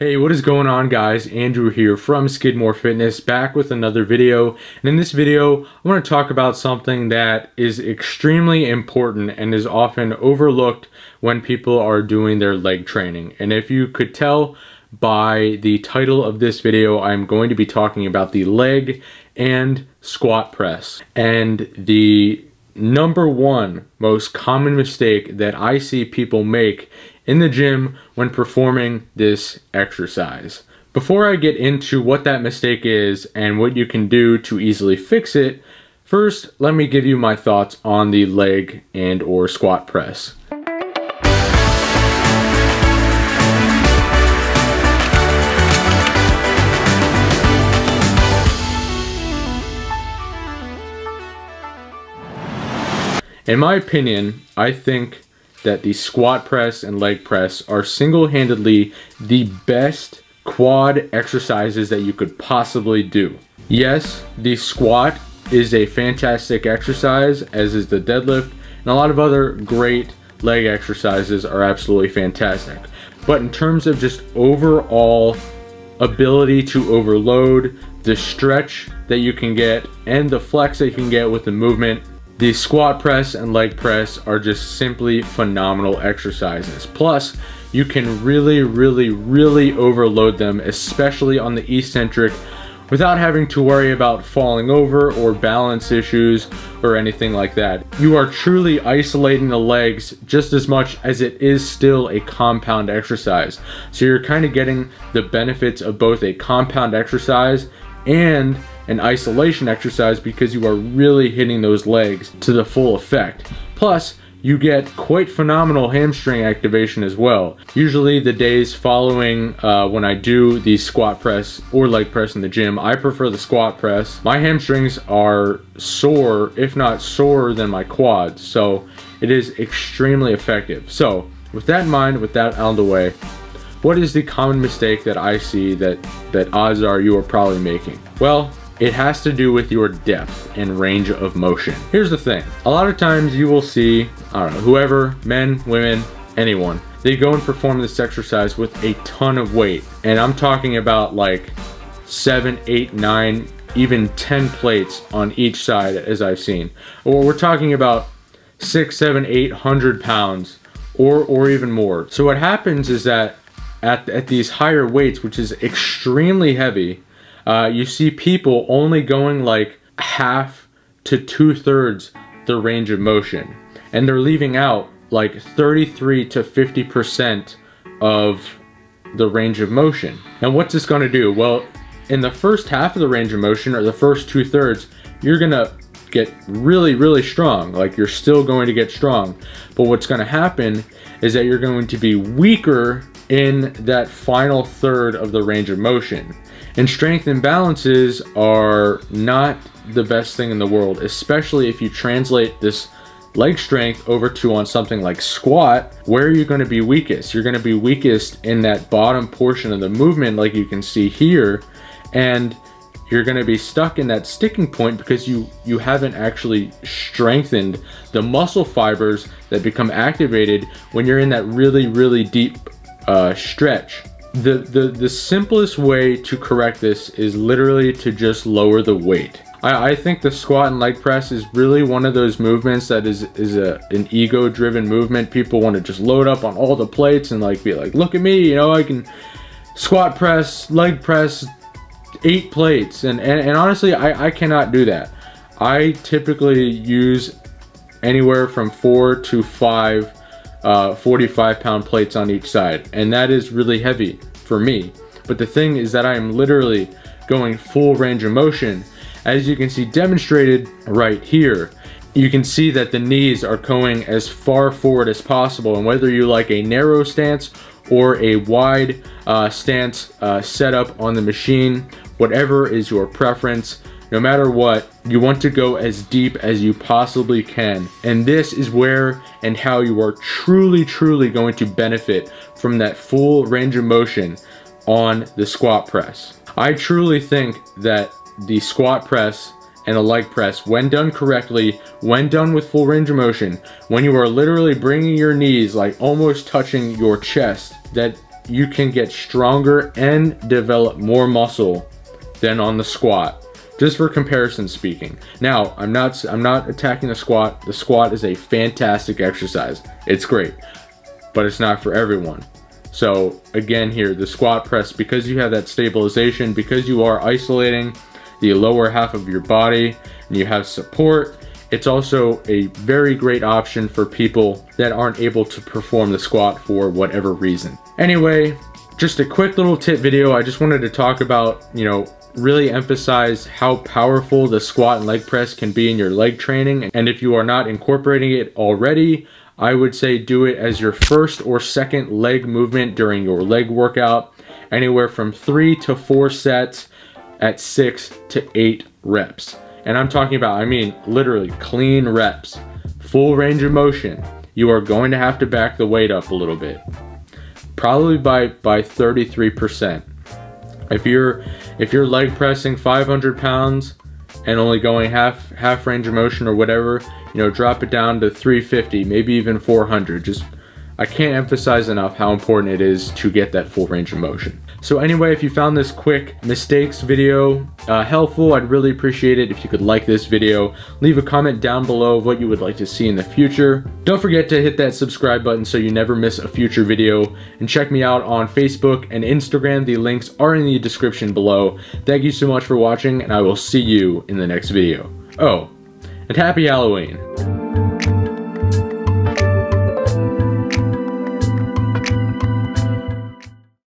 Hey, what is going on, guys? Andrew here from Skidmore Fitness, back with another video. And in this video, I want to talk about something that is extremely important and is often overlooked when people are doing their leg training. And if you could tell by the title of this video, I'm going to be talking about the leg and squat press. And the number one most common mistake that I see people make in the gym when performing this exercise. Before I get into what that mistake is and what you can do to easily fix it, first let me give you my thoughts on the leg and or squat press. In my opinion, I think that the squat press and leg press are single-handedly the best quad exercises that you could possibly do. Yes, the squat is a fantastic exercise, as is the deadlift, and a lot of other great leg exercises are absolutely fantastic. But in terms of just overall ability to overload, the stretch that you can get, and the flex that you can get with the movement, the squat press and leg press are just simply phenomenal exercises. Plus, you can really overload them, especially on the eccentric, without having to worry about falling over or balance issues or anything like that. You are truly isolating the legs just as much as it is still a compound exercise. So you're kind of getting the benefits of both a compound exercise and an isolation exercise, because you are really hitting those legs to the full effect. Plus, you get quite phenomenal hamstring activation as well. Usually the days following when I do the squat press or leg press in the gym, I prefer the squat press. My hamstrings are sore, if not sorer than my quads, so it is extremely effective. So with that in mind, with that out of the way, what is the common mistake that I see that odds are you are probably making? Well, it has to do with your depth and range of motion. Here's the thing. A lot of times you will see, I don't know, whoever, men, women, anyone, they go and perform this exercise with a ton of weight. And I'm talking about like 7, 8, 9, even 10 plates on each side, as I've seen. Or we're talking about 6, 7, 800 pounds or even more. So what happens is that at these higher weights, which is extremely heavy, you see people only going like half to 2/3 the range of motion, and they're leaving out like 33 to 50% of the range of motion. And what's this going to do? Well, in the first half of the range of motion, or the first 2/3, you're gonna get really strong. Like, you're still going to get strong, but what's going to happen is that you're going to be weaker in that final third of the range of motion. And strength imbalances are not the best thing in the world, especially if you translate this leg strength over to on something like squat. Where are you going to be weakest? You're going to be weakest in that bottom portion of the movement, like you can see here, and you're going to be stuck in that sticking point because you haven't actually strengthened the muscle fibers that become activated when you're in that really deep stretch. The simplest way to correct this is literally to just lower the weight. I think the squat and leg press is really one of those movements that is an ego driven movement. People want to just load up on all the plates and like be like, look at me, you know, I can squat press, leg press 8 plates, and honestly I cannot do that. I typically use anywhere from 4 to 5 45-pound plates on each side, and that is really heavy for me. But the thing is that I am literally going full range of motion, as you can see demonstrated right here. You can see that the knees are going as far forward as possible, and whether you like a narrow stance or a wide stance setup on the machine, whatever is your preference, no matter what, you want to go as deep as you possibly can. And this is where and how you are truly going to benefit from that full range of motion on the squat press. I truly think that the squat press and the leg press, when done correctly, when done with full range of motion, when you are literally bringing your knees like almost touching your chest, that you can get stronger and develop more muscle than on the squat, just for comparison speaking. Now, I'm not attacking the squat. The squat is a fantastic exercise. It's great, but it's not for everyone. So again here, the squat press, because you have that stabilization, because you are isolating the lower half of your body and you have support, it's also a very great option for people that aren't able to perform the squat for whatever reason. Anyway, just a quick little tip video. I just wanted to talk about, really emphasize how powerful the squat and leg press can be in your leg training. And if you are not incorporating it already, I would say do it as your first or second leg movement during your leg workout, anywhere from 3 to 4 sets at 6 to 8 reps. And I'm talking about, literally clean reps, full range of motion. You are going to have to back the weight up a little bit, probably by 33%. If you're leg pressing 500 pounds and only going half range of motion or whatever, drop it down to 350, maybe even 400. I can't emphasize enough how important it is to get that full range of motion. So anyway, if you found this quick mistakes video helpful, I'd really appreciate it if you could like this video. Leave a comment down below of what you would like to see in the future. Don't forget to hit that subscribe button so you never miss a future video. And check me out on Facebook and Instagram. The links are in the description below. Thank you so much for watching, and I will see you in the next video. Oh, and happy Halloween.